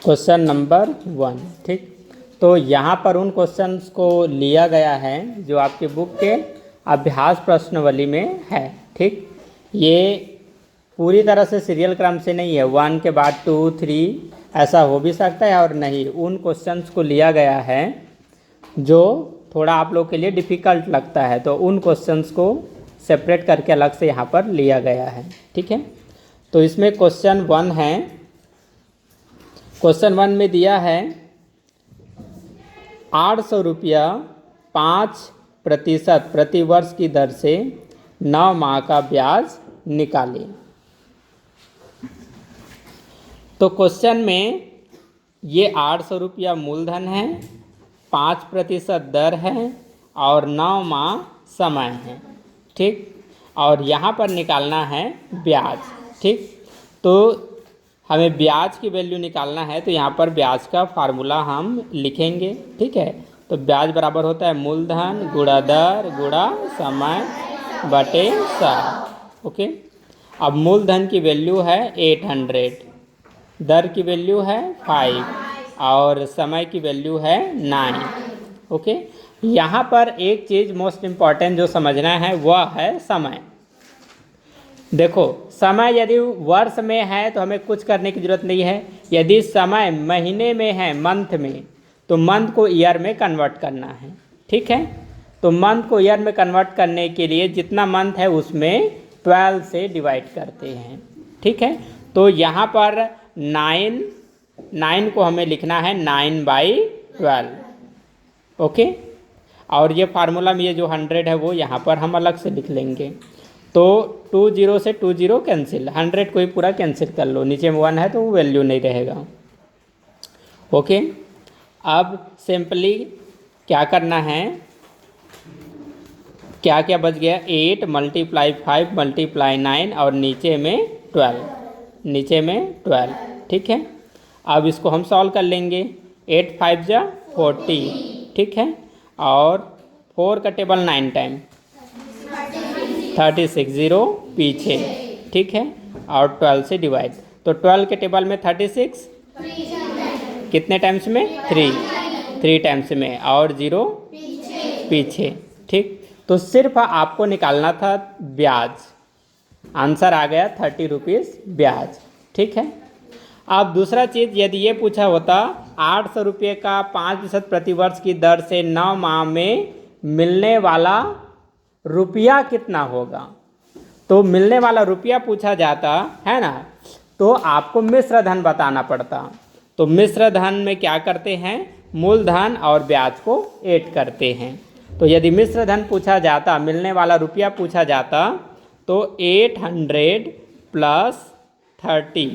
Question number 1। ठीक, तो यहाँ पर उन क्वेश्चंस को लिया गया है जो आपके बुक के अभ्यास प्रश्नावली में है। ठीक, ये पूरी तरह से सीरियल क्रम से नहीं है, 1 के बाद 2, 3 ऐसा हो भी सकता है और नहीं। उन क्वेश्चंस को लिया गया है जो थोड़ा आप लोग के लिए डिफ़िकल्ट लगता है, तो उन क्वेश्चंस को सेपरेट करके अलग से यहाँ पर लिया गया है। ठीक है, तो इसमें क्वेश्चन 1 है। क्वेश्चन 1 में दिया है 800 रुपया 5% प्रतिवर्ष की दर से 9 माह का ब्याज निकालें। तो क्वेश्चन में ये 800 रुपया मूलधन है, 5% दर है और 9 माह समय है। ठीक, और यहाँ पर निकालना है ब्याज। ठीक, तो हमें ब्याज की वैल्यू निकालना है, तो यहाँ पर ब्याज का फार्मूला हम लिखेंगे। ठीक है, तो ब्याज बराबर होता है मूलधन गुणा दर गुणा समय बटे सार। ओके, अब मूलधन की वैल्यू है 800, दर की वैल्यू है 5 और समय की वैल्यू है 9। ओके, यहाँ पर एक चीज़ मोस्ट इम्पॉर्टेंट जो समझना है वह है समय। देखो, समय यदि वर्ष में है तो हमें कुछ करने की ज़रूरत नहीं है। यदि समय महीने में है, मंथ में, तो मंथ को ईयर में कन्वर्ट करना है। ठीक है, तो मंथ को ईयर में कन्वर्ट करने के लिए जितना मंथ है उसमें 12 से डिवाइड करते हैं। ठीक है, तो यहाँ पर 9 को हमें लिखना है 9/12। ओके, और ये फार्मूला में ये जो 100 है वो यहाँ पर हम अलग से लिख लेंगे। तो 20 से 20 कैंसिल, 100 को ही पूरा कैंसिल कर लो, नीचे में 1 है तो वो वैल्यू नहीं रहेगा। ओके, अब सिंपली क्या करना है, क्या क्या बच गया, 8 × 5 × 9 और नीचे में 12, नीचे में 12। ठीक है, अब इसको हम सॉल्व कर लेंगे। 8 5 जा 40। ठीक है, और 4 का टेबल 9 टाइम 36, 0 पीछे। ठीक है, और 12 से डिवाइड, तो 12 के टेबल में 36 कितने टाइम्स में, 3 टाइम्स में, और 0 पीछे। ठीक, तो सिर्फ आपको निकालना था ब्याज, आंसर आ गया 30 रुपीज़ ब्याज। ठीक है, अब दूसरा चीज़, यदि ये पूछा होता 800 रुपये का 5% प्रतिवर्ष की दर से 9 माह में मिलने वाला रुपया कितना होगा, तो मिलने वाला रुपया पूछा जाता है ना, तो आपको मिश्र धन बताना पड़ता। तो मिश्र धन में क्या करते हैं, मूलधन और ब्याज को ऐड करते हैं। तो यदि मिश्र धन पूछा जाता, मिलने वाला रुपया पूछा जाता, तो 800 + 30,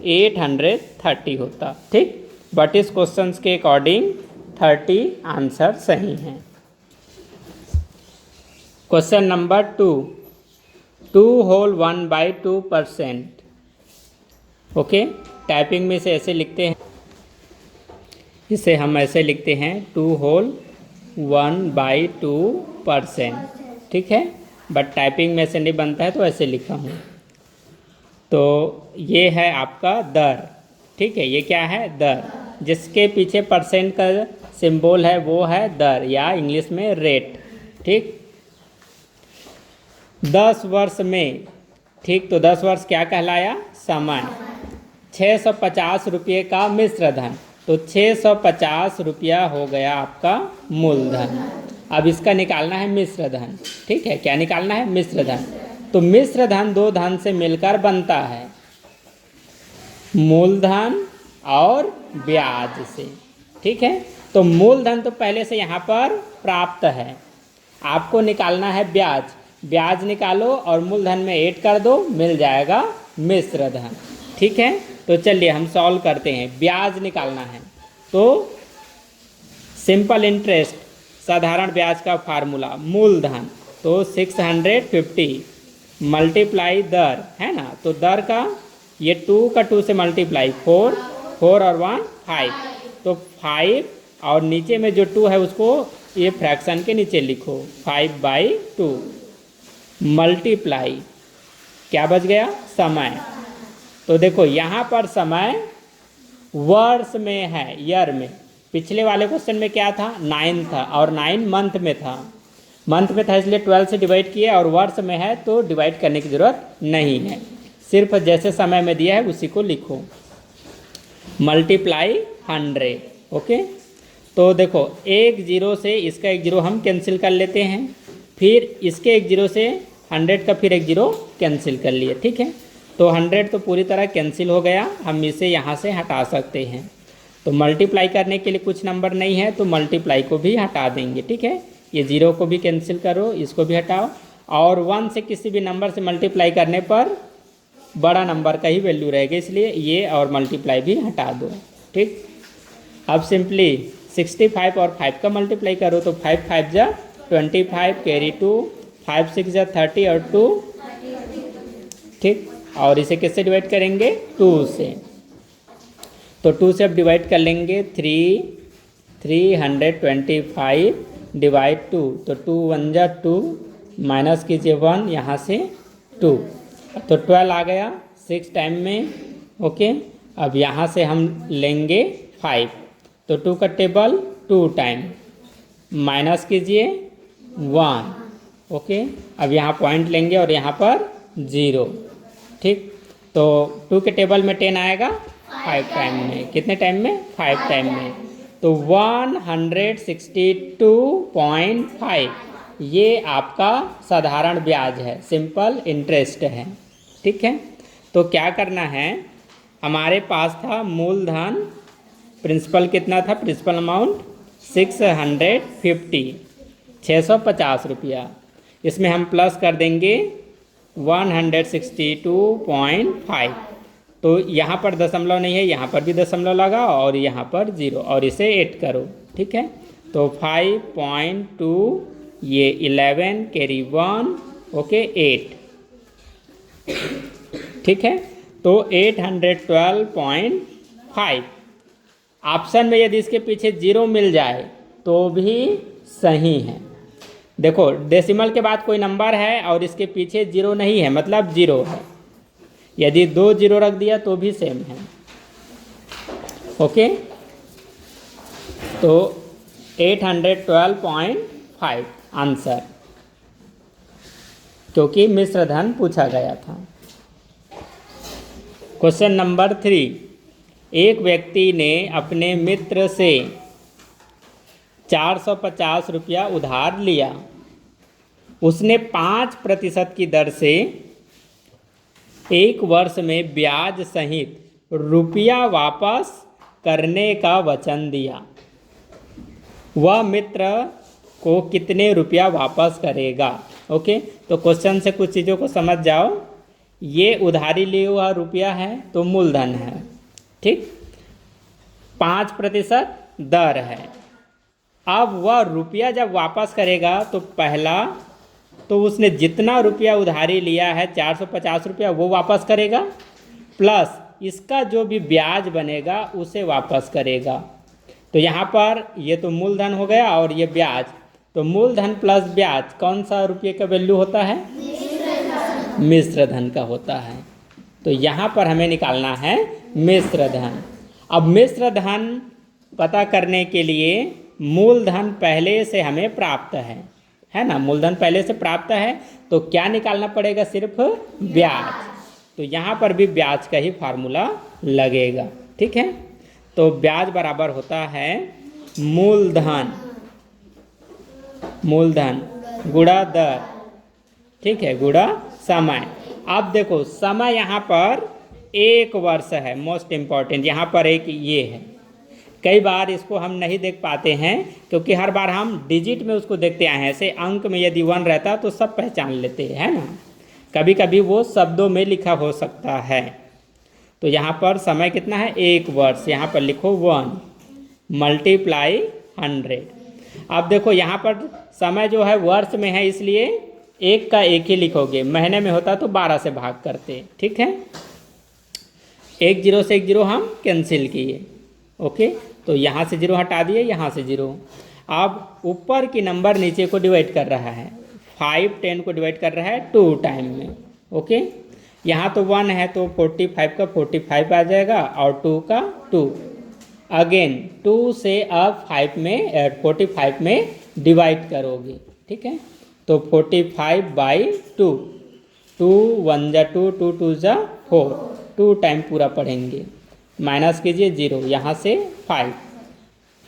830 होता। ठीक, बट इस क्वेश्चन के अकॉर्डिंग 30 आंसर सही है। Question number 2, 2 whole 1/2%। Okay, typing में से ऐसे लिखते हैं, इसे हम ऐसे लिखते हैं 2 होल 1/2%। ठीक है, बट टाइपिंग में से नहीं बनता है तो ऐसे लिखा हूँ। तो ये है आपका दर। ठीक है, ये क्या है, दर, जिसके पीछे परसेंट का सिंबल है वो है दर या इंग्लिश में रेट। ठीक, 10 वर्ष में, ठीक, तो 10 वर्ष क्या कहलाया, समय। 650 रुपये का मिश्र धन, तो 650 रुपया हो गया आपका मूलधन। अब इसका निकालना है मिश्र धन। ठीक है, क्या निकालना है, मिश्र धन। तो मिश्र धन 2 धन से मिलकर बनता है, मूलधन और ब्याज से। ठीक है, तो मूलधन तो पहले से यहाँ पर प्राप्त है, आपको निकालना है ब्याज। ब्याज निकालो और मूलधन में ऐड कर दो, मिल जाएगा मिश्र धन। ठीक है, तो चलिए हम सॉल्व करते हैं। ब्याज निकालना है तो सिंपल इंटरेस्ट, साधारण ब्याज का फार्मूला, मूलधन तो 650 मल्टीप्लाई दर है ना, तो दर का ये 2 का 2 से मल्टीप्लाई 4 और 1 5, तो 5 और नीचे में जो 2 है उसको ये फ्रैक्शन के नीचे लिखो, 5/2 मल्टीप्लाई, क्या बच गया, समय। तो देखो यहाँ पर समय वर्ष में है, ईयर में। पिछले वाले क्वेश्चन में क्या था, 9 था और 9 मंथ में था, इसलिए 12 से डिवाइड किए, और वर्ष में है तो डिवाइड करने की ज़रूरत नहीं है, सिर्फ जैसे समय में दिया है उसी को लिखो। मल्टीप्लाई 100। ओके, तो देखो एक जीरो से इसका एक जीरो हम कैंसिल कर लेते हैं, फिर इसके एक जीरो से 100 का फिर एक जीरो कैंसिल कर लिए। ठीक है, तो 100 तो पूरी तरह कैंसिल हो गया, हम इसे यहाँ से हटा सकते हैं। तो मल्टीप्लाई करने के लिए कुछ नंबर नहीं है तो मल्टीप्लाई को भी हटा देंगे। ठीक है, ये जीरो को भी कैंसिल करो, इसको भी हटाओ, और 1 से किसी भी नंबर से मल्टीप्लाई करने पर बड़ा नंबर का ही वैल्यू रहेगा, इसलिए ये और मल्टीप्लाई भी हटा दो। ठीक, अब सिंपली 65 और 5 का मल्टीप्लाई करो, तो 5 5 जा 25 कैरी 2, 5 6 जा 30 और 2। ठीक, और इसे किससे डिवाइड करेंगे, 2 से, तो 2 से अब डिवाइड कर लेंगे, 325 डिवाइड 2, तो 2 1 जा 2, माइनस कीजिए 1, यहाँ से 2, तो 12 आ गया 6 टाइम में। ओके, अब यहाँ से हम लेंगे 5, तो 2 का टेबल 2 टाइम, माइनस कीजिए 1। ओके, अब यहाँ पॉइंट लेंगे और यहाँ पर 0। ठीक, तो 2 के टेबल में 10 आएगा 5 टाइम में, कितने टाइम में, 5 टाइम में, तो 162.5 ये आपका साधारण ब्याज है, सिंपल इंटरेस्ट है। ठीक है, तो क्या करना है, हमारे पास था मूलधन, प्रिंसिपल कितना था, प्रिंसिपल अमाउंट 650 रुपया, इसमें हम प्लस कर देंगे 162.5, तो यहाँ पर दशमलव नहीं है, यहाँ पर भी दशमलव लगा और यहाँ पर 0, और इसे ऐड करो। ठीक है, तो 5.2 ये 11 कैरी 1, ओके 8। ठीक है, तो 812.5 ऑप्शन में यदि इसके पीछे 0 मिल जाए तो भी सही है। देखो डेसिमल के बाद कोई नंबर है और इसके पीछे 0 नहीं है, मतलब 0 है, यदि 2 0 रख दिया तो भी सेम है। ओके, तो 812.5 आंसर, क्योंकि मिश्र धन पूछा गया था। क्वेश्चन नंबर 3, एक व्यक्ति ने अपने मित्र से 450 रुपया उधार लिया, उसने 5% की दर से 1 वर्ष में ब्याज सहित रुपया वापस करने का वचन दिया, वह मित्र को कितने रुपया वापस करेगा। ओके, तो क्वेश्चन से कुछ चीज़ों को समझ जाओ। ये उधारी लिया हुआ रुपया है तो मूलधन है, ठीक, 5% दर है। अब वह रुपया जब वापस करेगा तो पहला तो उसने जितना रुपया उधारी लिया है 450 रुपया वो वापस करेगा, प्लस इसका जो भी ब्याज बनेगा उसे वापस करेगा। तो यहाँ पर ये तो मूलधन हो गया और ये ब्याज, तो मूलधन प्लस ब्याज कौन सा रुपये का वैल्यू होता है, मिश्र धन का होता है। तो यहाँ पर हमें निकालना है मिश्र धन। अब मिश्र धन पता करने के लिए मूलधन पहले से हमें प्राप्त है ना, मूलधन पहले से प्राप्त है, तो क्या निकालना पड़ेगा, सिर्फ ब्याज। तो यहाँ पर भी ब्याज का ही फार्मूला लगेगा। ठीक है, तो ब्याज बराबर होता है मूलधन गुणा दर, ठीक है, गुणा समय। अब देखो समय यहाँ पर 1 वर्ष है, मोस्ट इम्पॉर्टेंट, यहाँ पर एक ये है। कई बार इसको हम नहीं देख पाते हैं क्योंकि हर बार हम डिजिट में उसको देखते आए हैं। ऐसे अंक में यदि 1 रहता तो सब पहचान लेते हैं, है ना, कभी कभी वो शब्दों में लिखा हो सकता है। तो यहाँ पर समय कितना है, 1 वर्ष, यहाँ पर लिखो 1 मल्टीप्लाई 100। अब देखो यहाँ पर समय जो है वर्ष में है इसलिए 1 का 1 ही लिखोगे, महीने में होता तो 12 से भाग करते। ठीक है, 1 0 से 1 0 हम कैंसिल किए। ओके, तो यहाँ से 0 हटा दिए, यहाँ से 0। अब ऊपर की नंबर नीचे को डिवाइड कर रहा है, 5 10 को डिवाइड कर रहा है 2 टाइम में। ओके, यहाँ तो 1 है तो 45 का 45 आ जाएगा और 2 का 2। अगेन 2 से अब 45 में डिवाइड करोगे, ठीक है। तो 45/2, 2 1 जा 2, 2 2 जा 4, 2 टाइम पूरा पढ़ेंगे। माइनस कीजिए 0, यहाँ से 5,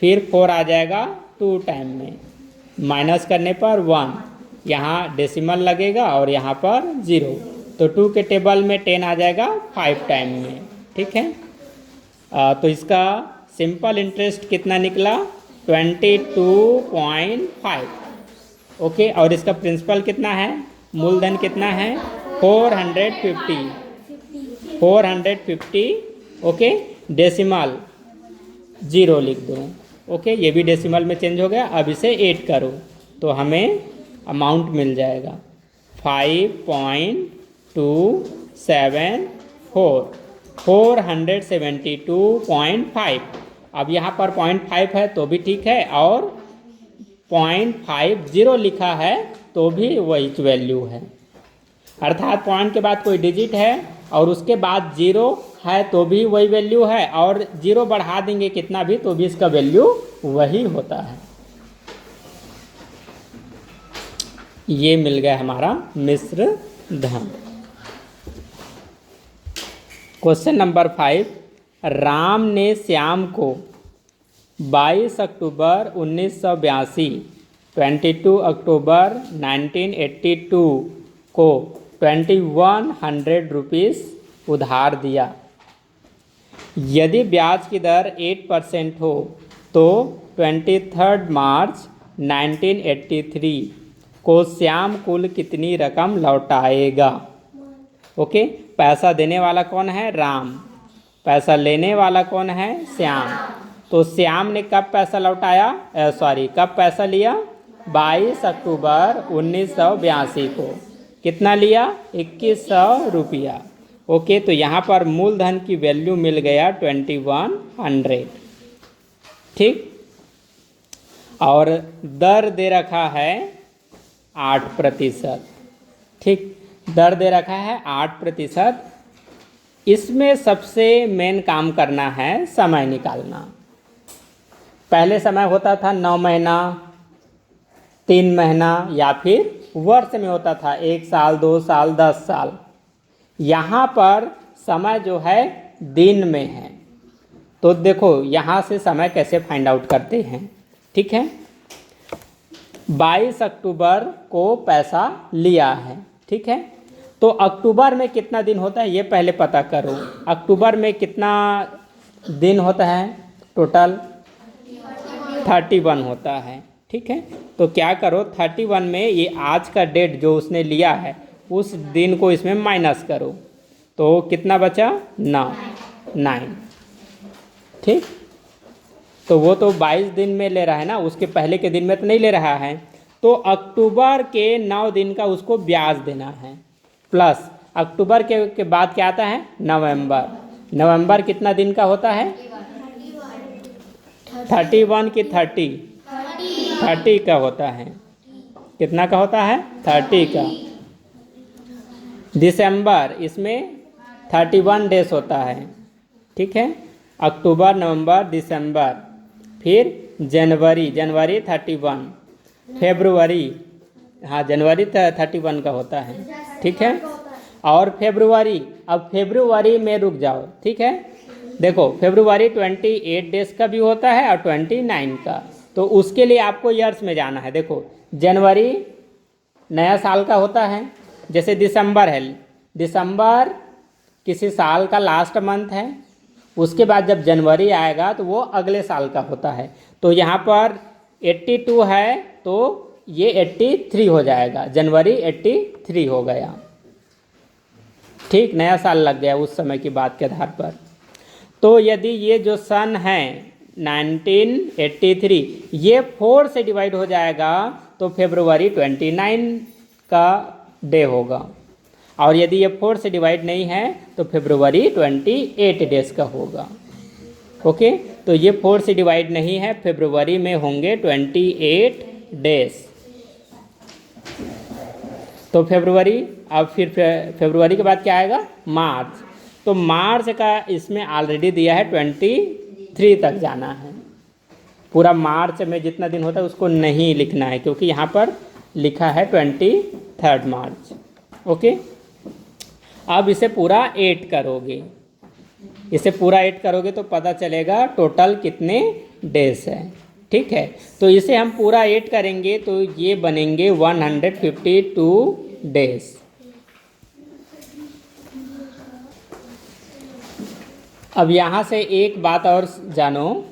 फिर 4 आ जाएगा 2 टाइम में, माइनस करने पर 1, यहाँ डेसिमल लगेगा और यहाँ पर 0, तो 2 के टेबल में 10 आ जाएगा 5 टाइम में, ठीक है। तो इसका सिंपल इंटरेस्ट कितना निकला? 22.5। ओके, और इसका प्रिंसिपल कितना है? मूलधन कितना है? 450। ओके, डेसिमल 0 लिख दो। ओके, ये भी डेसिमल में चेंज हो गया। अब इसे 8 करो तो हमें अमाउंट मिल जाएगा 5.274, 472.5। अब यहाँ पर 0.5 है तो भी ठीक है, और 0.50 लिखा है तो भी वही वैल्यू है। अर्थात पॉइंट के बाद कोई डिजिट है और उसके बाद 0 है तो भी वही वैल्यू है, और 0 बढ़ा देंगे कितना भी तो भी इसका वैल्यू वही होता है। ये मिल गया हमारा मिश्र धन। क्वेश्चन नंबर 5, राम ने श्याम को 22 अक्टूबर 1982, 22 अक्टूबर 1982 को 2100 रुपीस उधार दिया। यदि ब्याज की दर 8% हो तो 23 मार्च 1983 को श्याम कुल कितनी रकम लौटाएगा? ओके, पैसा देने वाला कौन है? राम। पैसा लेने वाला कौन है? श्याम। तो श्याम ने कब पैसा लौटाया, कब पैसा लिया? 22 अक्टूबर 1982 को। कितना लिया? 2100 रुपया। ओके, तो यहाँ पर मूलधन की वैल्यू मिल गया 2100, ठीक। और दर दे रखा है 8%, ठीक। दर दे रखा है 8%। इसमें सबसे मेन काम करना है समय निकालना। पहले समय होता था 9 महीना, 3 महीना, या फिर वर्ष में होता था 1 साल, 2 साल, 10 साल। यहाँ पर समय जो है दिन में है। तो देखो यहाँ से समय कैसे फाइंड आउट करते हैं, ठीक है। 22 अक्टूबर को पैसा लिया है, ठीक है। तो अक्टूबर में कितना दिन होता है ये पहले पता करो। अक्टूबर में कितना दिन होता है? टोटल 31 होता है, ठीक है। तो क्या करो, 31 में ये आज का डेट जो उसने लिया है उस दिन को इसमें माइनस करो, तो कितना बचा? 9, ठीक। तो वो तो 22 दिन में ले रहा है ना, उसके पहले के दिन में तो नहीं ले रहा है। तो अक्टूबर के 9 दिन का उसको ब्याज देना है, प्लस अक्टूबर के बाद क्या आता है? नवंबर। नवंबर कितना दिन का होता है? 31 की 30 का होता है। कितना का होता है? 30 का। दिसंबर, इसमें 31 डेज होता है, ठीक है। अक्टूबर, नवंबर, दिसंबर। फिर जनवरी 31, फरवरी, हाँ जनवरी 31 का होता है, ठीक है। और फरवरी, अब फरवरी में रुक जाओ, ठीक है। देखो फरवरी 28 डेज का भी होता है और 29 का। तो उसके लिए आपको ईयर्स में जाना है। देखो जनवरी नया साल का होता है, जैसे दिसंबर है, दिसंबर किसी साल का लास्ट मंथ है। उसके बाद जब जनवरी आएगा तो वो अगले साल का होता है। तो यहाँ पर 82 है तो ये 83 हो जाएगा, जनवरी 83 हो गया, ठीक। नया साल लग गया उस समय की बात के आधार पर। तो यदि ये जो सन है 1983 ये 4 से डिवाइड हो जाएगा तो फरवरी 29 का डे होगा, और यदि ये 4 से डिवाइड नहीं है तो फरवरी 28 डेज का होगा। ओके, तो ये 4 से डिवाइड नहीं है, फरवरी में होंगे 28 डेज। तो फरवरी, अब फिर फरवरी के बाद क्या आएगा, मार्च। तो मार्च का इसमें ऑलरेडी दिया है 23 तक जाना है। पूरा मार्च में जितना दिन होता है उसको नहीं लिखना है, क्योंकि यहाँ पर लिखा है 23 मार्च। ओके, अब इसे पूरा 8 करोगे, इसे पूरा 8 करोगे तो पता चलेगा टोटल कितने डेज है। ठीक है, तो इसे हम पूरा 8 करेंगे तो ये बनेंगे 152 डेज। अब यहाँ से एक बात और जानो,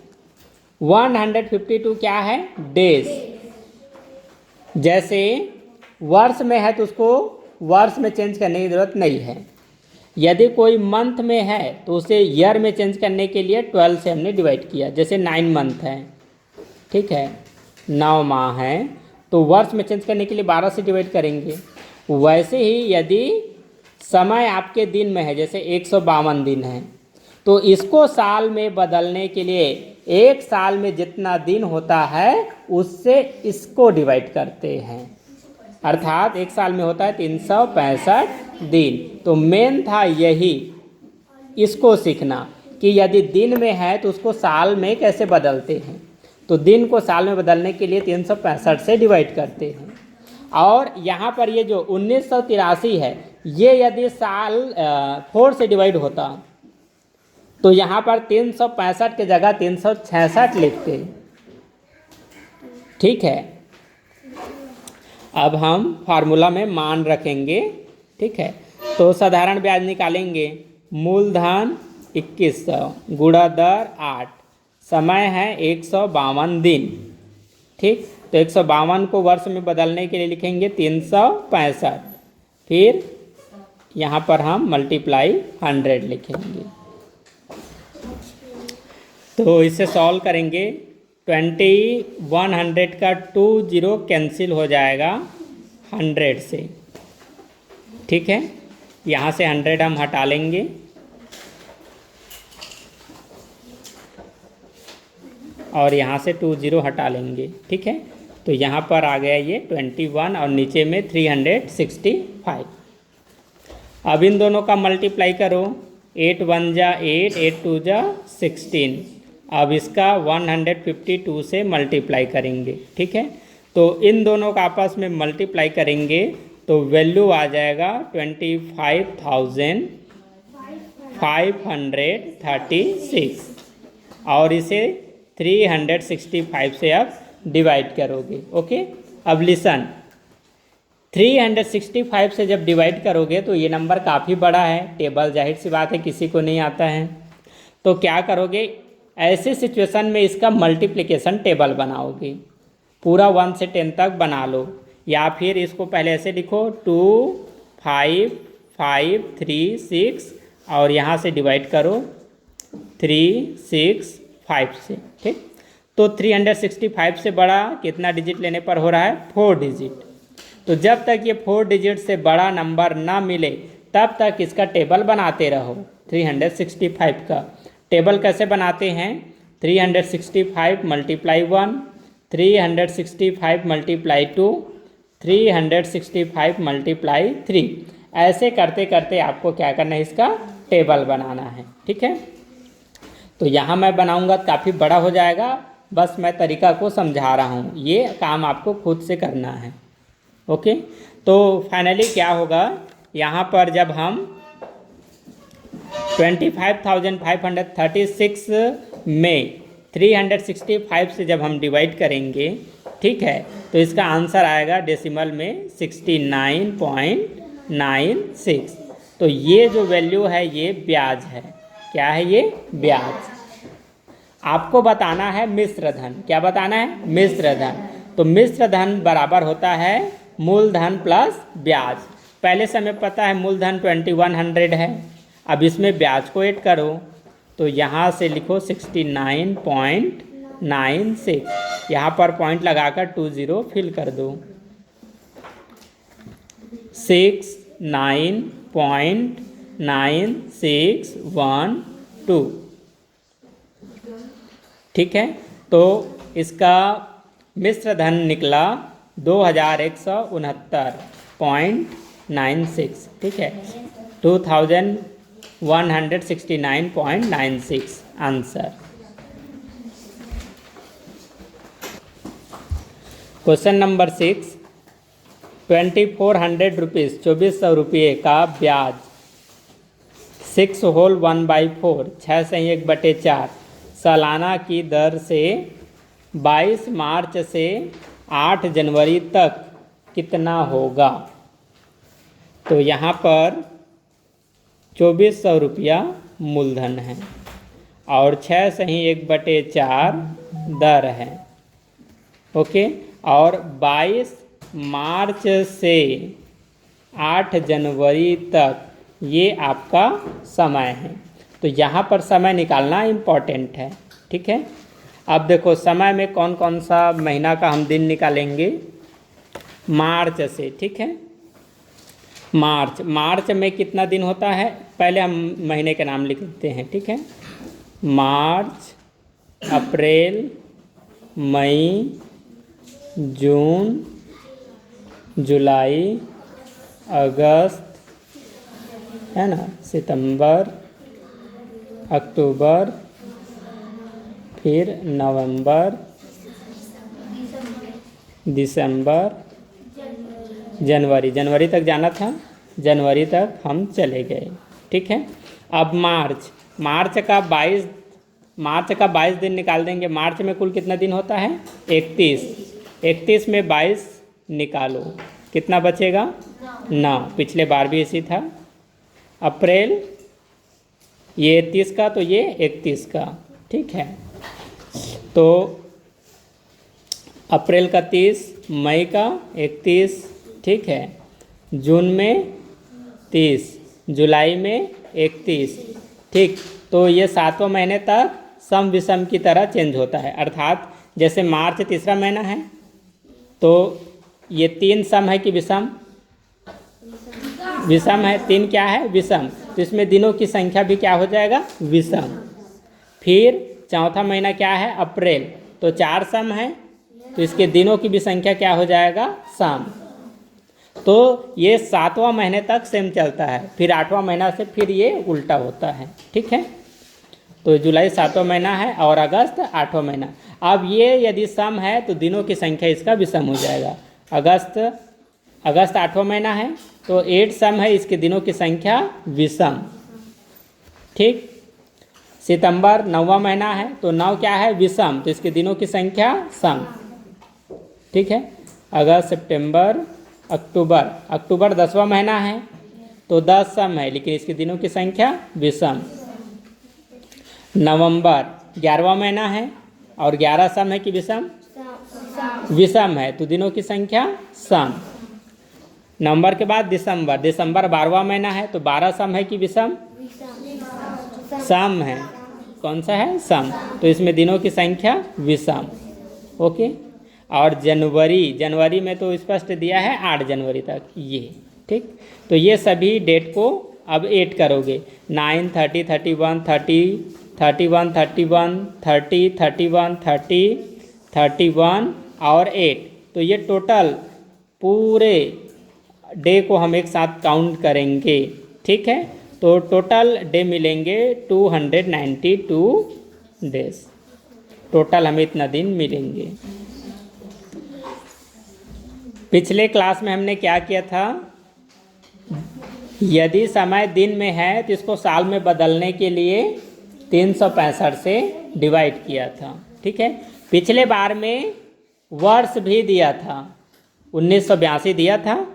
152 क्या है, डेज। जैसे वर्ष में है तो उसको वर्ष में चेंज करने की ज़रूरत नहीं है। यदि कोई मंथ में है तो उसे ईयर में चेंज करने के लिए 12 से हमने डिवाइड किया। जैसे 9 मंथ है, ठीक है, 9 माह है, तो वर्ष में चेंज करने के लिए 12 से डिवाइड करेंगे। वैसे ही यदि समय आपके दिन में है, जैसे 152 दिन है, तो इसको साल में बदलने के लिए एक साल में जितना दिन होता है उससे इसको डिवाइड करते हैं। अर्थात एक साल में होता है 365 दिन। तो मेन था यही, इसको सीखना कि यदि दिन में है तो उसको साल में कैसे बदलते हैं। तो दिन को साल में बदलने के लिए 365 से डिवाइड करते हैं। और यहाँ पर ये जो 1983 है, ये यदि साल 4 से डिवाइड होता तो यहाँ पर 365 के जगह 366 लिखते। ठीक है, अब हम फार्मूला में मान रखेंगे। ठीक है, तो साधारण ब्याज निकालेंगे। मूलधन 2100 गुणा दर 8, समय है 152 दिन। ठीक, तो 152 को वर्ष में बदलने के लिए लिखेंगे 365, फिर यहाँ पर हम मल्टीप्लाई 100 लिखेंगे। तो इसे सॉल्व करेंगे। 2100 का 20 कैंसिल हो जाएगा 100 से। ठीक है, यहाँ से 100 हम हटा लेंगे और यहाँ से 20 हटा लेंगे। ठीक है, तो यहाँ पर आ गया ये 21 और नीचे में 365। अब इन दोनों का मल्टीप्लाई करो, 8 1 जा 8, 8 2 जा 16। अब इसका 152 से मल्टीप्लाई करेंगे। ठीक है, तो इन दोनों का आपस में मल्टीप्लाई करेंगे तो वैल्यू आ जाएगा 25,536 और इसे 365 से अब डिवाइड करोगे। ओके, अब लिसन, 365 से जब डिवाइड करोगे तो ये नंबर काफ़ी बड़ा है, टेबल जाहिर सी बात है किसी को नहीं आता है। तो क्या करोगे, ऐसे सिचुएशन में इसका मल्टीप्लिकेशन टेबल बनाओगे, पूरा 1 से 10 तक बना लो, या फिर इसको पहले ऐसे लिखो 2 5 5 3 6 और यहाँ से डिवाइड करो 3 6 5 से। ठीक, तो 365 से बड़ा कितना डिजिट लेने पर हो रहा है, 4 डिजिट। तो जब तक ये 4 डिजिट से बड़ा नंबर ना मिले तब तक इसका टेबल बनाते रहो। 365 का टेबल कैसे बनाते हैं, 365 मल्टीप्लाई 1, 365 मल्टीप्लाई 2, 365 मल्टीप्लाई 3, ऐसे करते करते आपको क्या करना है, इसका टेबल बनाना है। ठीक है, तो यहाँ मैं बनाऊँगा काफ़ी बड़ा हो जाएगा, बस मैं तरीका को समझा रहा हूँ, ये काम आपको खुद से करना है। ओके, तो फाइनली क्या होगा, यहाँ पर जब हम 25,536 में 365 से जब हम डिवाइड करेंगे, ठीक है, तो इसका आंसर आएगा डेसिमल में 69.96। तो ये जो वैल्यू है ये ब्याज है। क्या है ये, ब्याज। आपको बताना है मिश्र धन। क्या बताना है, मिश्र धन। तो मिश्र धन बराबर होता है मूलधन प्लस ब्याज। पहले से हमें पता है मूलधन 2100 है, अब इसमें ब्याज को ऐड करो तो यहाँ से लिखो 69.96, यहाँ पर पॉइंट लगाकर 20 फिल कर दो। 69.9612। ठीक है, तो इसका मिश्र धन निकला 2169। 69.96, ठीक है, 2169.96 आंसर। क्वेश्चन नंबर 6, 2400 रुपीज़ 2400 रुपये का ब्याज 6 होल 1/4 6 सही 1/4 सालाना की दर से 22 मार्च से 8 जनवरी तक कितना होगा। तो यहाँ पर 2400 रुपया मूलधन है और 6 सही 1/4 दर है, ओके, और 22 मार्च से 8 जनवरी तक ये आपका समय है। तो यहाँ पर समय निकालना इम्पॉर्टेंट है, ठीक है। अब देखो समय में कौन कौन सा महीना का हम दिन निकालेंगे। मार्च से, ठीक है, मार्च में कितना दिन होता है, पहले हम महीने के नाम लिख देते हैं, ठीक है। मार्च, अप्रैल, मई, जून, जुलाई, अगस्त, है ना, सितंबर, अक्टूबर, फिर नवंबर, दिसंबर, जनवरी तक जाना था, जनवरी तक हम चले गए, ठीक है। अब मार्च का 22 दिन निकाल देंगे। मार्च में कुल कितना दिन होता है, 31 में 22 निकालो, कितना बचेगा, 9, पिछले बार भी इसी था। अप्रैल ये 31 का, तो ये 31 का, ठीक है। तो अप्रैल का 30, मई का 31, ठीक है, जून में 30, जुलाई में 31, ठीक। तो ये 7 महीने तक सम विषम की तरह चेंज होता है, अर्थात जैसे मार्च तीसरा महीना है तो ये 3 सम है कि विषम, विषम है, 3 क्या है, विषम, तो इसमें दिनों की संख्या भी क्या हो जाएगा, विषम। फिर चौथा महीना क्या है, अप्रैल, तो 4 सम है, तो इसके दिनों की भी संख्या क्या हो जाएगा, सम। तो ये 7वां महीने तक सेम चलता है, फिर 8वां महीना से फिर ये उल्टा होता है, ठीक है। तो जुलाई 7वां महीना है और अगस्त 8वां महीना। अब ये यदि सम है तो दिनों की संख्या इसका विषम हो जाएगा। अगस्त 8वां महीना है तो 8 सम है, इसके दिनों की संख्या विषम, ठीक। सितंबर 9वां महीना है तो 9 क्या है, विषम, तो इसके दिनों की संख्या सम, ठीक है। अगस्त, सितंबर, अक्टूबर 10वां महीना है तो 10 सम है, लेकिन इसके दिनों की संख्या विषम। नवंबर 11वां महीना है और 11 सम है कि विषम, विषम है, तो दिनों की संख्या सम। नवंबर के बाद दिसंबर 12वां महीना है तो 12 सम है कि विषम, सम है, कौन सा है, सम, तो इसमें दिनों की संख्या विषम, ओके। और जनवरी में तो स्पष्ट दिया है 8 जनवरी तक ये, ठीक। तो ये सभी डेट को अब ऐड करोगे, 9, 30, 31, 30, 31, 31, 30, 31, 30, 31 और 8, तो ये टोटल पूरे डे को हम एक साथ काउंट करेंगे, ठीक है। तो टोटल डे मिलेंगे 292 डेज, टोटल हमें इतना दिन मिलेंगे। पिछले क्लास में हमने क्या किया था, यदि समय दिन में है तो इसको साल में बदलने के लिए 365 से डिवाइड किया था, ठीक है। पिछले बार में वर्ष भी दिया था, 1982 दिया था।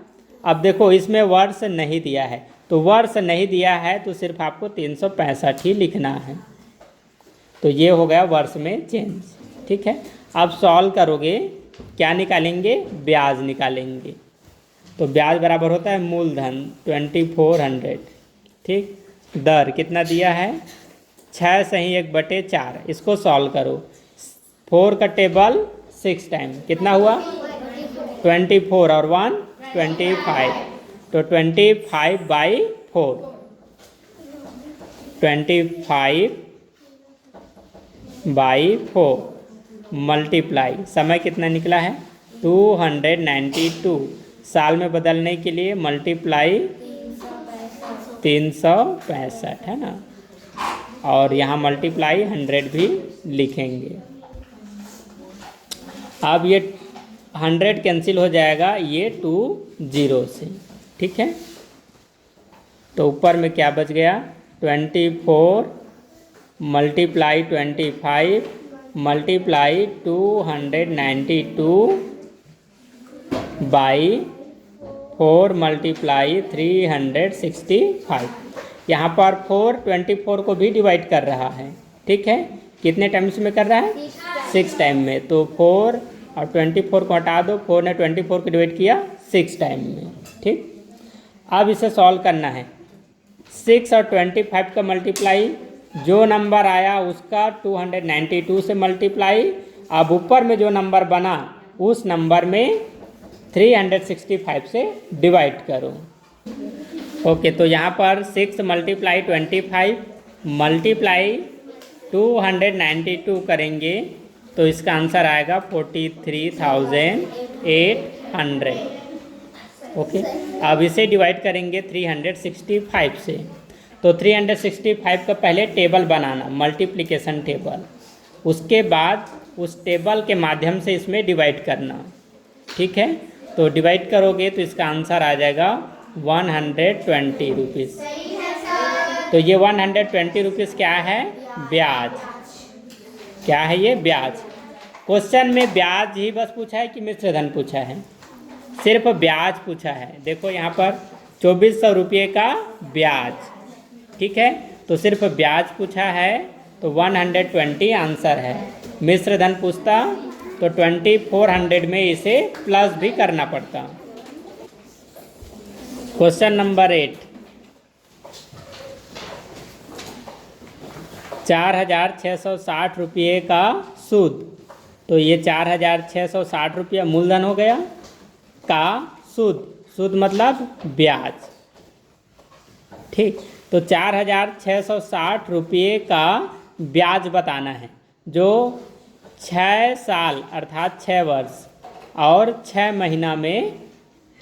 अब देखो इसमें वर्ष नहीं दिया है, तो वर्ष नहीं दिया है तो सिर्फ आपको 365 ही लिखना है, तो ये हो गया वर्ष में चेंज, ठीक है। अब सॉल्व करोगे, क्या निकालेंगे, ब्याज निकालेंगे। तो ब्याज बराबर होता है मूलधन 2400, ठीक, दर कितना दिया है, 6 सही 1/4, इसको सॉल्व करो, 4 का टेबल 6 टाइम, कितना हुआ 24 और 1 25, तो 25/4, 25/4 मल्टीप्लाई, समय कितना निकला है 292, साल में बदलने के लिए मल्टीप्लाई 365 है ना, और यहाँ मल्टीप्लाई 100 भी लिखेंगे। अब ये 100 कैंसिल हो जाएगा ये 2 0 से, ठीक है। तो ऊपर में क्या बच गया, 24 मल्टीप्लाई 25 मल्टीप्लाई 292 बाई 4 मल्टीप्लाई 365। यहाँ पर 4 24 को भी डिवाइड कर रहा है, ठीक है। कितने टाइम्स में कर रहा है, 6 टाइम में। तो 4 और 24 को हटा दो, 4 ने 24 को डिवाइड किया 6 टाइम में, ठीक। अब इसे सॉल्व करना है। 6 और 25 का मल्टीप्लाई, जो नंबर आया उसका 292 से मल्टीप्लाई। अब ऊपर में जो नंबर बना उस नंबर में 365 से डिवाइड करो। ओके, तो यहाँ पर 6 मल्टीप्लाई 25 मल्टीप्लाई 292 करेंगे तो इसका आंसर आएगा 43,800। ओके, अब इसे डिवाइड करेंगे 365 से। तो 365 का पहले टेबल बनाना, मल्टीप्लिकेशन टेबल, उसके बाद उस टेबल के माध्यम से इसमें डिवाइड करना, ठीक है। तो डिवाइड करोगे तो इसका आंसर आ जाएगा 120 रुपीज़। तो ये 120 रुपीज़ क्या है, ब्याज। क्या है ये, ब्याज। क्वेश्चन में ब्याज ही बस पूछा है कि मिश्र धन पूछा है, सिर्फ ब्याज पूछा है। देखो यहाँ पर 2400 रुपये का ब्याज, ठीक है। तो सिर्फ ब्याज पूछा है तो 120 आंसर है। मिश्र धन पूछता तो 2400 में इसे प्लस भी करना पड़ता। क्वेश्चन नंबर 8, 4660 रुपये का सूद। तो ये 4660 रुपया मूलधन हो गया, का सूद, सूद मतलब ब्याज, ठीक। तो 4660 रुपये का ब्याज बताना है, जो 6 साल अर्थात 6 वर्ष और 6 महीना में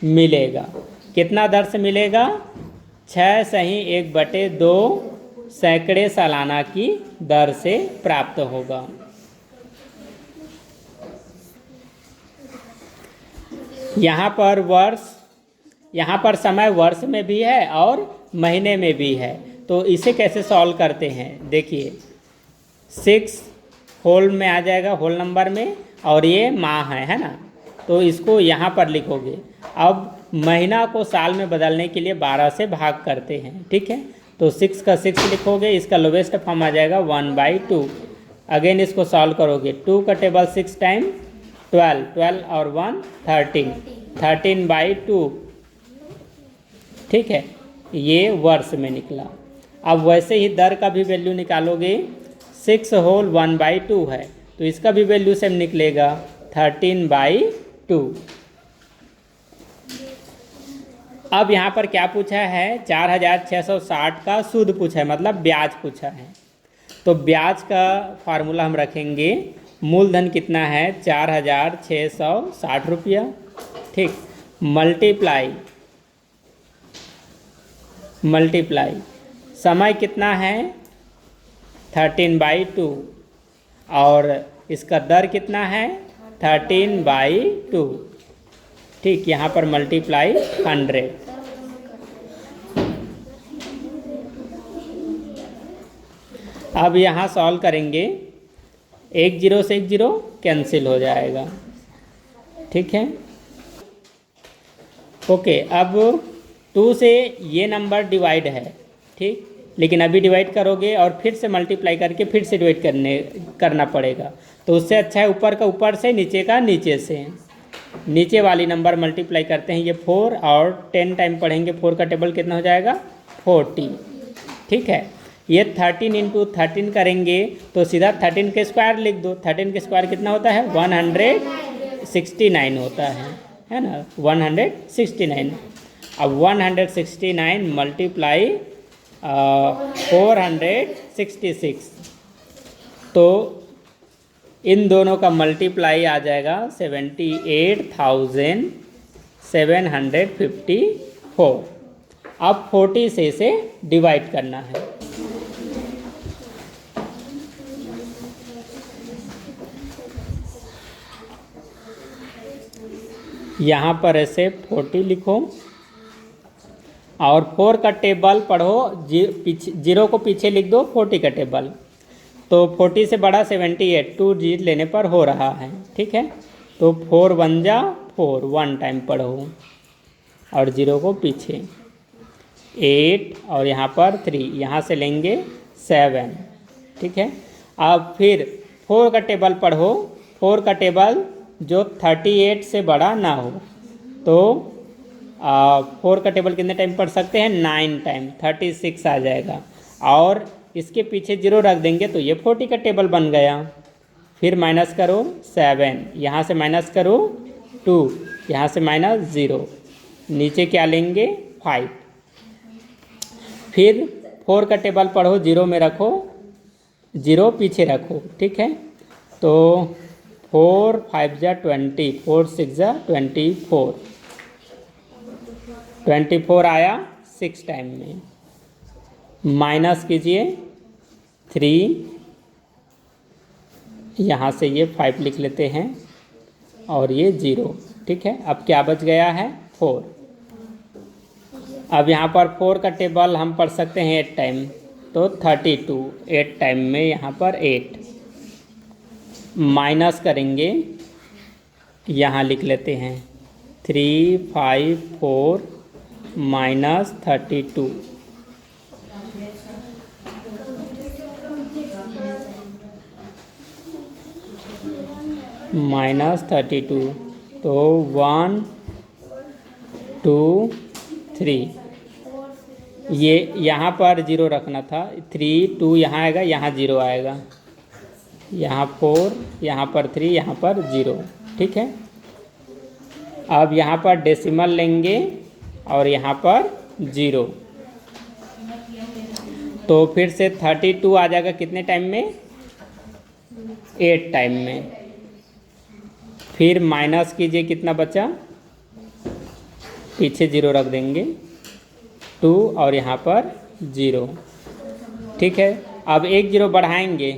मिलेगा। कितना दर से मिलेगा, 6 सही 1/2 सैकड़े सालाना की दर से प्राप्त होगा। यहाँ पर वर्ष, यहाँ पर समय वर्ष में भी है और महीने में भी है। तो इसे कैसे सॉल्व करते हैं, देखिए 6 होल में आ जाएगा, होल नंबर में, और ये माह है ना। तो इसको यहाँ पर लिखोगे। अब महीना को साल में बदलने के लिए 12 से भाग करते हैं, ठीक है। तो 6 का 6 लिखोगे, इसका लोवेस्ट फॉर्म आ जाएगा 1/2। अगेन इसको सॉल्व करोगे, 2 का टेबल 6 टाइम 12, 12 और 1 13, 13/2, ठीक है। ये वर्ष में निकला। अब वैसे ही दर का भी वैल्यू निकालोगे, 6 होल 1/2 है तो इसका भी वैल्यू सेम निकलेगा 13/2। अब यहाँ पर क्या पूछा है, 4660 का सूद पूछा है, मतलब ब्याज पूछा है। तो ब्याज का फार्मूला हम रखेंगे, मूलधन कितना है 4660 रुपया, ठीक, मल्टीप्लाई समय कितना है 13/2 और इसका दर कितना है 13/2, ठीक। यहाँ पर मल्टीप्लाई 100। अब यहाँ सॉल्व करेंगे, 1 0 से 1 0 कैंसिल हो जाएगा, ठीक है। ओके, अब 2 से ये नंबर डिवाइड है, ठीक, लेकिन अभी डिवाइड करोगे और फिर से मल्टीप्लाई करके फिर से डिवाइड करना पड़ेगा। तो उससे अच्छा है ऊपर का ऊपर से, नीचे का नीचे से। नीचे वाली नंबर मल्टीप्लाई करते हैं, ये 4 और 10 टाइम पढ़ेंगे, 4 का टेबल कितना हो जाएगा 40, ठीक है। ये 13 × 13 करेंगे तो सीधा 13 के स्क्वायर लिख दो। 13 के स्क्वायर कितना होता है 169 होता है ना, 169। अब 169 मल्टीप्लाई 466, तो इन दोनों का मल्टीप्लाई आ जाएगा 78,700 754। अब 40 से इसे डिवाइड करना है। यहाँ पर ऐसे 40 लिखो और 4 का टेबल पढ़ो, जीरो को पीछे लिख दो, 40 का टेबल। तो 40 से बड़ा 78, 2 जीत लेने पर हो रहा है, ठीक है। तो 4 1 जा 4, 1 टाइम पढ़ो और जीरो को पीछे, 8 और यहाँ पर 3, यहाँ से लेंगे 7, ठीक है। अब फिर 4 का टेबल पढ़ो, 4 का टेबल जो 38 से बड़ा ना हो। तो 4 का टेबल कितने टाइम पढ़ सकते हैं? 9 टाइम, 36 आ जाएगा। और इसके पीछे जीरो रख देंगे तो ये 40 का टेबल बन गया। फिर माइनस करो 7, यहाँ से माइनस करो 2, यहाँ से माइनस 0, नीचे क्या लेंगे 5। फिर 4 का टेबल पढ़ो, जीरो में रखो, जीरो पीछे रखो, ठीक है। तो 4 5 जा 20, 4 6 जा 24, 24 आया 6 टाइम में। माइनस कीजिए 3, यहाँ से ये 5 लिख लेते हैं और ये 0, ठीक है। अब क्या बच गया है? 4। अब यहाँ पर 4 का टेबल हम पढ़ सकते हैं 8 टाइम, तो 32, 8 टाइम में यहाँ पर 8। माइनस करेंगे, यहाँ लिख लेते हैं 3 5 4 माइनस 32, माइनस 32। तो 1 2 3, ये यहाँ पर 0 रखना था, 3 2 यहाँ आएगा, यहाँ 0 आएगा, यहाँ 4, यहाँ पर 3, यहाँ पर 0, ठीक है। अब यहाँ पर डेसिमल लेंगे और यहाँ पर 0, तो फिर से 32 आ जाएगा कितने टाइम में? 8 टाइम में। फिर माइनस कीजिए, कितना बचा? पीछे 0 रख देंगे, 2 और यहाँ पर 0, ठीक है। अब एक 0 बढ़ाएंगे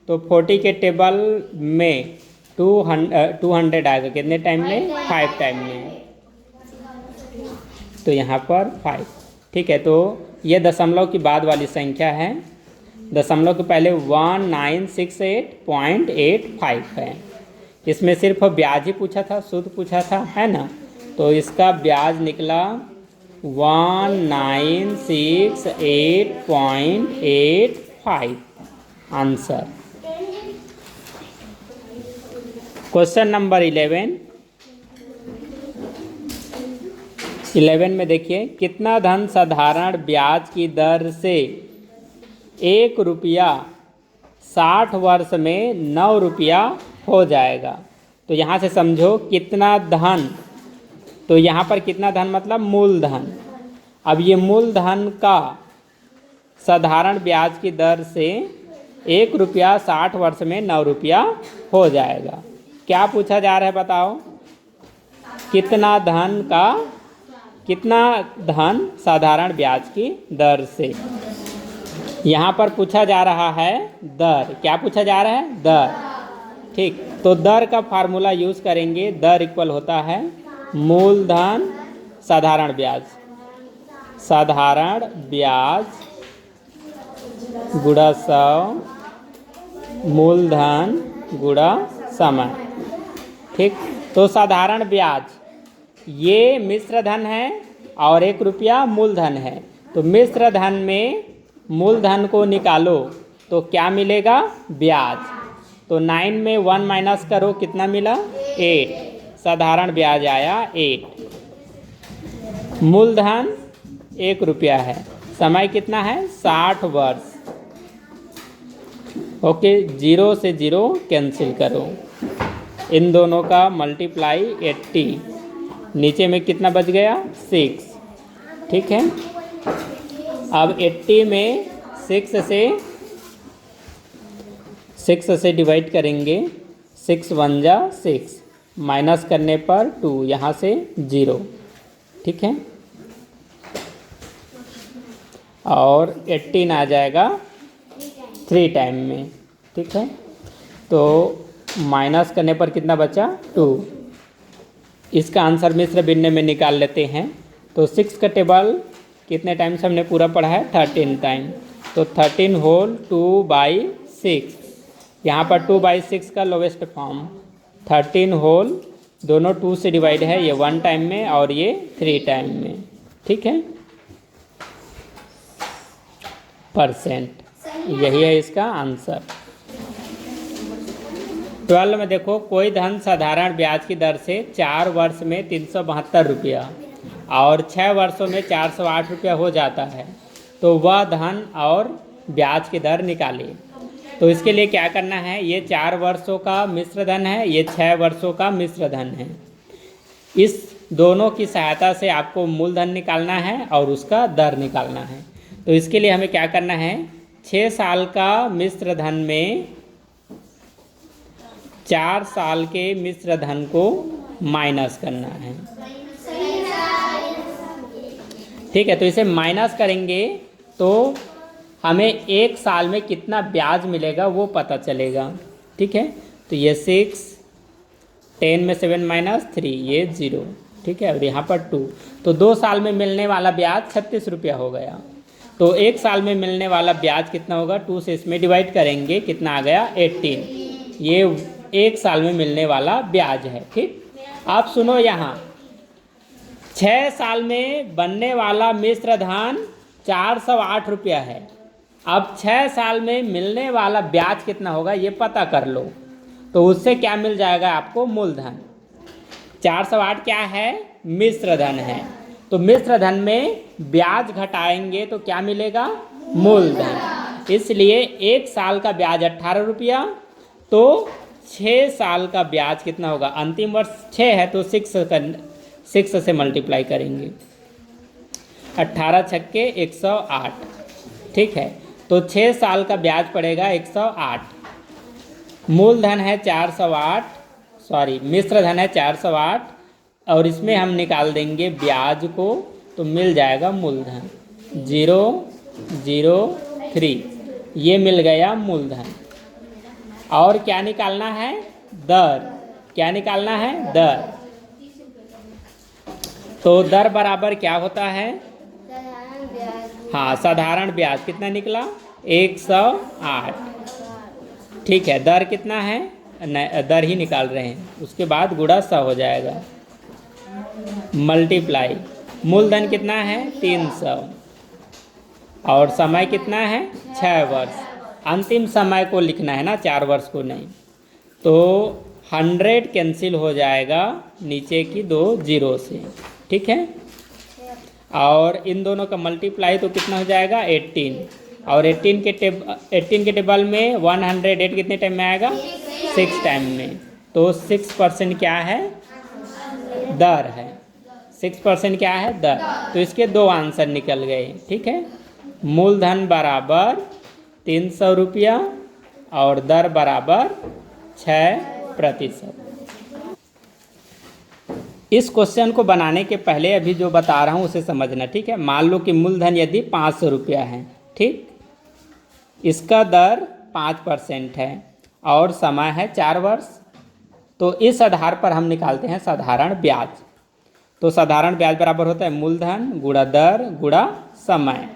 तो 40 के टेबल में 200 आएगा कितने टाइम में? 5 टाइम में। तो यहाँ पर 5, ठीक है। तो ये दशमलव की बाद वाली संख्या है, दशमलव के पहले 1968.85 है। इसमें सिर्फ ब्याज ही पूछा था, सूत्र पूछा था, है ना। तो इसका ब्याज निकला 1968.85 आंसर। क्वेश्चन नंबर 11 में देखिए, कितना धन साधारण ब्याज की दर से 1 रुपया 60 वर्ष में 9 रुपया हो जाएगा। तो यहाँ से समझो कितना धन, तो यहाँ पर कितना धन मतलब मूलधन। अब ये मूलधन का साधारण ब्याज की दर से 1 रुपया 60 वर्ष में 9 रुपया हो जाएगा। क्या पूछा जा रहा है बताओ? कितना धन साधारण ब्याज की दर से। यहाँ पर पूछा जा रहा है दर। क्या पूछा जा रहा है? दर, ठीक। तो दर का फार्मूला यूज करेंगे, दर इक्वल होता है मूलधन साधारण ब्याज, साधारण ब्याज गुणा 100 मूलधन गुणा समय, ठीक। तो साधारण ब्याज ये मिश्र धन है और 1 रुपया मूलधन है। तो मिश्र धन में मूलधन को निकालो तो क्या मिलेगा? ब्याज। तो 9 में 1 माइनस करो, कितना मिला? 8। साधारण ब्याज आया 8। मूलधन 1 रुपया है, समय कितना है? 60 वर्ष। ओके, 0 से 0 कैंसिल करो, इन दोनों का मल्टीप्लाई 80, नीचे में कितना बच गया? 6, ठीक है। अब 80 में 6 से डिवाइड करेंगे, 6 1 जा 6, माइनस करने पर 2, यहाँ से 0, ठीक है, और 18 आ जाएगा 3 टाइम में। ठीक है, तो माइनस करने पर कितना बचा 2। इसका आंसर मिश्र भिन्न में निकाल लेते हैं। तो 6 का टेबल कितने टाइम से हमने पूरा पढ़ा है 13 टाइम, तो 13 होल 2/6। यहाँ पर 2/6 का लोवेस्ट फॉर्म 13 होल, दोनों 2 से डिवाइड है, ये 1 टाइम में और ये 3 टाइम में। ठीक है, परसेंट, यही है इसका आंसर। 12 में देखो, कोई धन साधारण ब्याज की दर से 4 वर्ष में 372 रुपया और 6 वर्षों में 408 रुपया हो जाता है, तो वह धन और ब्याज की दर निकालिए। तो इसके लिए क्या करना है, ये 4 वर्षों का मिश्र धन है, ये 6 वर्षों का मिश्र धन है। इस दोनों की सहायता से आपको मूलधन निकालना है और उसका दर निकालना है। तो इसके लिए हमें क्या करना है, 6 साल का मिश्र धन में 4 साल के मिश्र धन को माइनस करना है। ठीक है, तो इसे माइनस करेंगे तो हमें 1 साल में कितना ब्याज मिलेगा वो पता चलेगा। ठीक है, तो ये 6, 10 में 7 माइनस 3, ये 0। ठीक है, और यहाँ पर 2, तो 2 साल में मिलने वाला ब्याज 36 रुपया हो गया। तो 1 साल में मिलने वाला ब्याज कितना होगा, 2 से इसमें डिवाइड करेंगे, कितना आ गया 18। ये 1 साल में मिलने वाला ब्याज है। ठीक, आप सुनो, यहाँ 6 साल में बनने वाला मिश्र धन 408 रुपया है। अब 6 साल में मिलने वाला ब्याज कितना होगा ये पता कर लो, तो उससे क्या मिल जाएगा आपको, मूलधन। 408 क्या है, मिश्र धन है। तो मिश्र धन में ब्याज घटाएंगे तो क्या मिलेगा, मूलधन। इसलिए 1 साल का ब्याज 18 रुपया, तो 6 साल का ब्याज कितना होगा, अंतिम वर्ष 6 है तो 6 से मल्टीप्लाई करेंगे, 18 छक्के 108। ठीक है, तो 6 साल का ब्याज पड़ेगा 108। मूलधन है 408, सॉरी मिश्र धन है 408, और इसमें हम निकाल देंगे ब्याज को, तो मिल जाएगा मूलधन 003। ये मिल गया मूलधन। और क्या निकालना है, दर। क्या निकालना है, दर। तो दर बराबर क्या होता है, हाँ साधारण ब्याज कितना निकला 108। ठीक है, दर कितना है, दर ही निकाल रहे हैं, उसके बाद गुणा 100 हो जाएगा, मल्टीप्लाई। मूलधन कितना है 300 और समय कितना है 6 वर्ष। अंतिम समय को लिखना है ना, 4 वर्ष को नहीं। तो 100 कैंसिल हो जाएगा नीचे की 2 जीरो से। ठीक है, और इन दोनों का मल्टीप्लाई तो कितना हो जाएगा 18, और 18 के टेबल में 108 कितने टाइम में आएगा, 6 टाइम में। तो 6% क्या है, दर है। 6% क्या है, दर। तो इसके 2 आंसर निकल गए। ठीक है, मूलधन बराबर 300 रुपया और दर बराबर 6%। इस क्वेश्चन को बनाने के पहले अभी जो बता रहा हूँ उसे समझना। ठीक है, मान लो कि मूलधन यदि 500 रुपया है, ठीक, इसका दर 5% है और समय है 4 वर्ष। तो इस आधार पर हम निकालते हैं साधारण ब्याज। तो साधारण ब्याज बराबर होता है मूलधन गुणा दर गुणा समय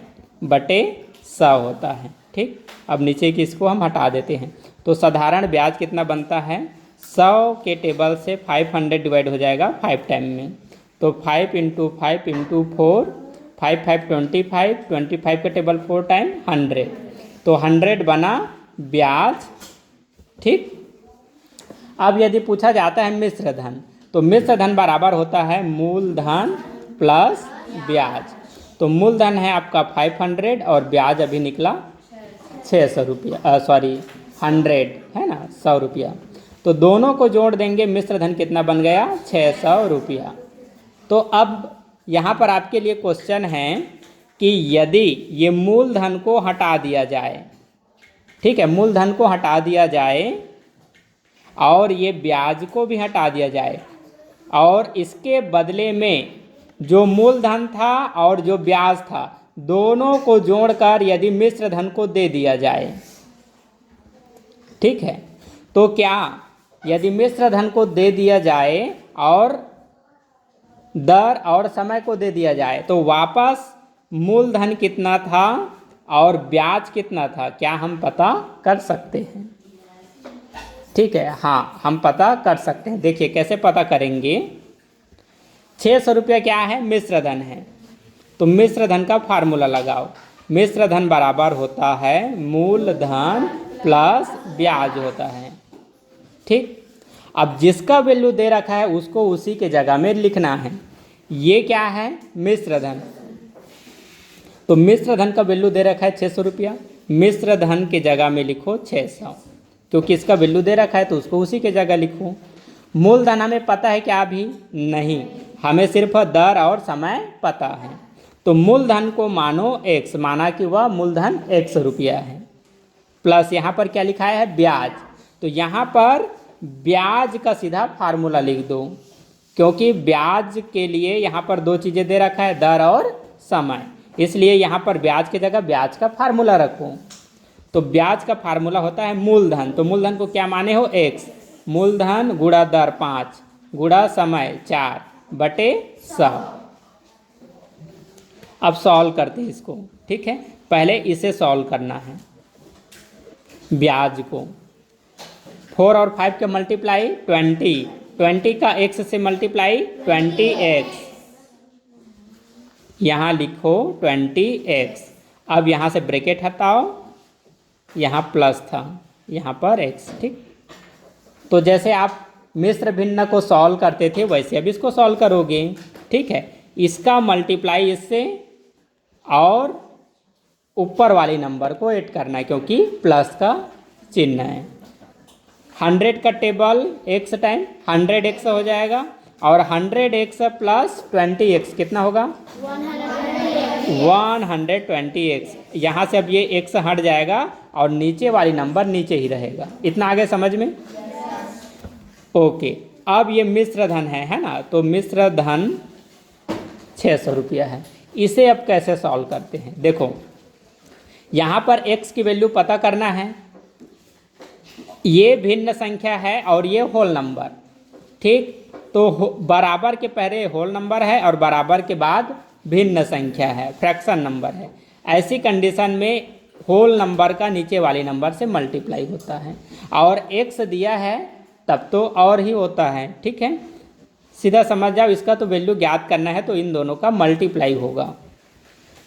बटे 100 होता है। ठीक, अब नीचे की इसको हम हटा देते हैं। तो साधारण ब्याज कितना बनता है, 100 के टेबल से 500 डिवाइड हो जाएगा 5 टाइम में। तो 5 × 5 × 4, 5 5 25, 25 का टेबल 4 टाइम 100, तो 100 बना ब्याज। ठीक, अब यदि पूछा जाता है मिश्र धन, तो मिश्र धन बराबर होता है मूलधन प्लस ब्याज। तो मूलधन है आपका 500 और ब्याज अभी निकला 600 रुपया, सॉरी 100 है ना, 100 रुपया। तो दोनों को जोड़ देंगे, मिश्र धन कितना बन गया 600 रुपया। तो अब यहाँ पर आपके लिए क्वेश्चन है कि यदि ये मूलधन को हटा दिया जाए, ठीक है, मूलधन को हटा दिया जाए और ये ब्याज को भी हटा दिया जाए और इसके बदले में जो मूलधन था और जो ब्याज था दोनों को जोड़कर यदि मिश्र धन को दे दिया जाए, ठीक है, तो क्या यदि मिश्र धन को दे दिया जाए और दर और समय को दे दिया जाए तो वापस मूलधन कितना था और ब्याज कितना था, क्या हम पता कर सकते हैं? ठीक है, हाँ हम पता कर सकते हैं। देखिए कैसे पता करेंगे। 600 रुपया क्या है? मिश्र धन है। तो मिश्र धन का फार्मूला लगाओ। मिश्र धन बराबर होता है मूलधन प्लस ब्याज होता है। ठीक, अब जिसका वैल्यू दे रखा है उसको उसी के जगह में लिखना है। ये क्या है? मिश्र धन। तो मिश्र धन का वैल्यू दे रखा है 600 रुपया, मिश्र धन के जगह में लिखो 600, क्योंकि इसका वैल्यू दे रखा है तो उसको उसी के जगह लिखो। मूलधन हमें पता है क्या? अभी नहीं, हमें सिर्फ दर और समय पता है। तो मूलधन को मानो x, माना कि वह मूलधन 100 रुपया है, प्लस यहाँ पर क्या लिखा है? ब्याज। तो यहाँ पर ब्याज का सीधा फार्मूला लिख दो, क्योंकि ब्याज के लिए यहाँ पर दो चीज़ें दे रखा है, दर और समय, इसलिए यहाँ पर ब्याज की जगह ब्याज का फार्मूला रखो। तो ब्याज का फार्मूला होता है मूलधन। तो मूलधन को क्या माने हो? x, मूलधन गुणा दर 5 गुणा समय 4 बटे 100। अब सॉल्व करते हैं इसको। ठीक है, पहले इसे सॉल्व करना है। ब्याज को 4 और 5 का मल्टीप्लाई 20, 20 का x से मल्टीप्लाई 20x, यहाँ लिखो 20x। अब यहाँ से ब्रैकेट हटाओ, यहाँ प्लस था, यहाँ पर x। ठीक, तो जैसे आप मिश्र भिन्न को सॉल्व करते थे वैसे अब इसको सॉल्व करोगे। ठीक है, इसका मल्टीप्लाई इससे और ऊपर वाले नंबर को ऐड करना है, क्योंकि प्लस का चिन्ह है। 100 का टेबल x टाइम 100x हो जाएगा, और 100x प्लस 20x कितना होगा? 120x। यहाँ से अब ये x हट जाएगा और नीचे वाली नंबर नीचे ही रहेगा। इतना आगे समझ में? ओके, अब ये मिश्र धन है ना? तो मिश्र धन 600 रुपया है। इसे अब कैसे सॉल्व करते हैं? देखो, यहाँ पर x की वैल्यू पता करना है। ये भिन्न संख्या है और ये होल नंबर। ठीक, तो बराबर के पहले होल नंबर है और बराबर के बाद भिन्न संख्या है, फ्रैक्शन नंबर है। ऐसी कंडीशन में होल नंबर का नीचे वाले नंबर से मल्टीप्लाई होता है, और x दिया है तब तो और ही होता है। ठीक है, सीधा समझ जाओ। इसका तो वैल्यू ज्ञात करना है तो इन दोनों का मल्टीप्लाई होगा।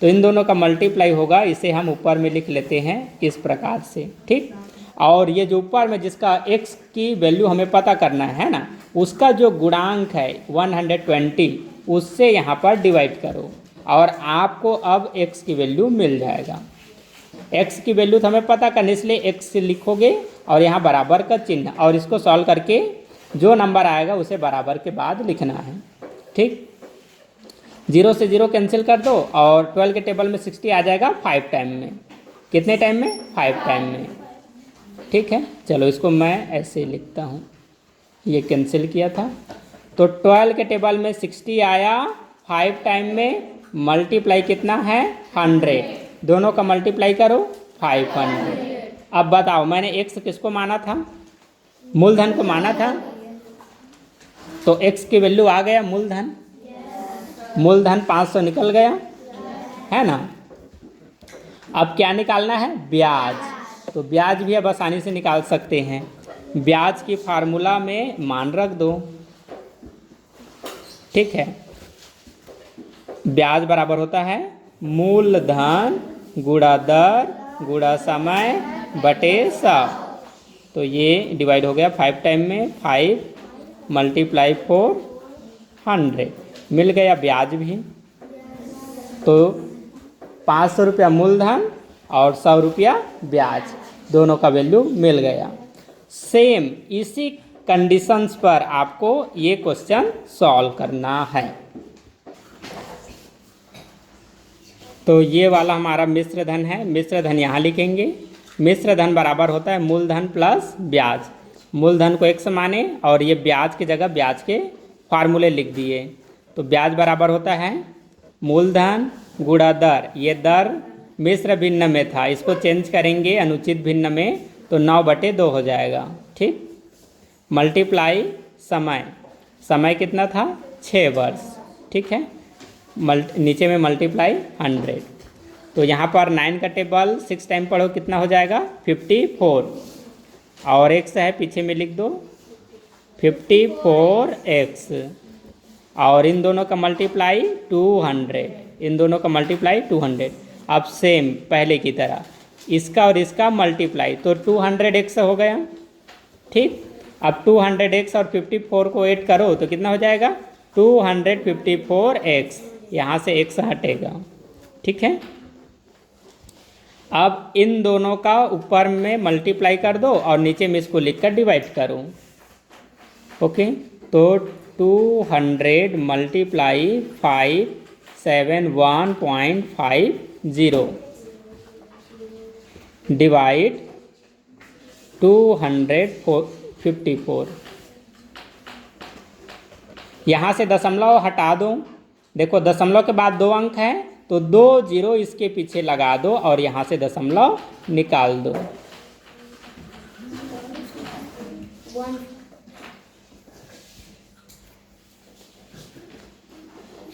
तो इन दोनों का मल्टीप्लाई होगा, इसे हम ऊपर में लिख लेते हैं इस प्रकार से। ठीक, और ये जो ऊपर में जिसका x की वैल्यू हमें पता करना है ना, उसका जो गुणांक है 120, उससे यहाँ पर डिवाइड करो और आपको अब x की वैल्यू मिल जाएगा। x की वैल्यू तो हमें पता करनी, इसलिए x लिखोगे और यहाँ बराबर का चिन्ह, और इसको सॉल्व करके जो नंबर आएगा उसे बराबर के बाद लिखना है। ठीक, 0 से 0 कैंसिल कर दो और 12 के टेबल में 60 आ जाएगा 5 टाइम में। कितने टाइम में? 5 टाइम में। ठीक है, चलो इसको मैं ऐसे लिखता हूँ, ये कैंसिल किया था। तो 12 के टेबल में 60 आया 5 टाइम में, मल्टीप्लाई कितना है? 100। दोनों का मल्टीप्लाई करो 500। अब बताओ, मैंने x किसको माना था? मूलधन को माना था, तो x की वैल्यू आ गया मूलधन। मूलधन 500 निकल गया है ना? अब क्या निकालना है? ब्याज। तो ब्याज भी अब आसानी से निकाल सकते हैं। ब्याज की फार्मूला में मान रख दो। ठीक है, ब्याज बराबर होता है मूलधन गुणा दर गुणा समय बटे 100। तो ये डिवाइड हो गया 5 टाइम में, 5 मल्टीप्लाई 400, मिल गया ब्याज भी। तो 500 रुपया मूलधन और 100 रुपया ब्याज, दोनों का वैल्यू मिल गया। सेम इसी कंडीशंस पर आपको ये क्वेश्चन सॉल्व करना है। तो ये वाला हमारा मिश्र धन है। मिश्र धन यहाँ लिखेंगे। मिश्र धन बराबर होता है मूलधन प्लस ब्याज। मूलधन को x माने और ये ब्याज की जगह ब्याज के फार्मूले लिख दिए। तो ब्याज बराबर होता है मूलधन गुणा दर। ये दर मिश्र भिन्न में था, इसको चेंज करेंगे अनुचित भिन्न में तो 9/2 हो जाएगा। ठीक, मल्टीप्लाई समय, समय कितना था 6 वर्ष। ठीक है, नीचे में मल्टीप्लाई 100। तो यहाँ पर 9 का टेबल 6 टाइम पढ़ो कितना हो जाएगा 54, और x है पीछे में लिख दो 54x, और इन दोनों का मल्टीप्लाई 200, इन दोनों का मल्टीप्लाई 200। अब सेम पहले की तरह इसका और इसका मल्टीप्लाई, तो 200x हो गया। ठीक, अब 200x और 54 को ऐड करो तो कितना हो जाएगा 254x, यहाँ से x हटेगा। ठीक है, अब इन दोनों का ऊपर में मल्टीप्लाई कर दो और नीचे में इसको लिखकर डिवाइड करो। ओके, तो 200 मल्टीप्लाई 571.50 डिवाइड 254। यहाँ से दशमलव हटा दो, देखो दशमलव के बाद 2 अंक है तो 2 0 इसके पीछे लगा दो और यहाँ से दशमलव निकाल दो।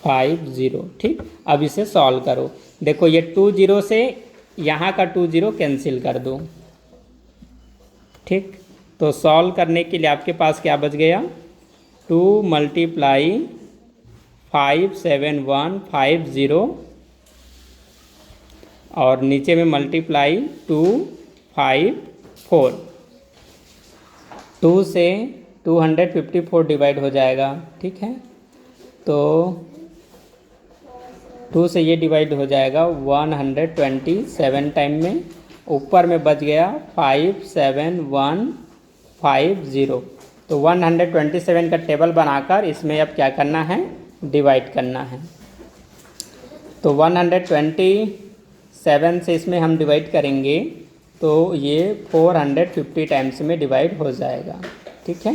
50। ठीक, अब इसे सॉल्व करो। देखो ये 2 0 से यहाँ का 2 0 कैंसिल कर दो। ठीक, तो सॉल्व करने के लिए आपके पास क्या बच गया 2 मल्टीप्लाई 57150 और नीचे में मल्टीप्लाई 254। 2 से 254 डिवाइड हो जाएगा। ठीक है, तो 2 से ये डिवाइड हो जाएगा 127 टाइम में, ऊपर में बच गया 57150। तो 127 का टेबल बनाकर इसमें अब क्या करना है डिवाइड करना है। तो 127 से इसमें हम डिवाइड करेंगे तो ये 450 टाइम्स में डिवाइड हो जाएगा। ठीक है,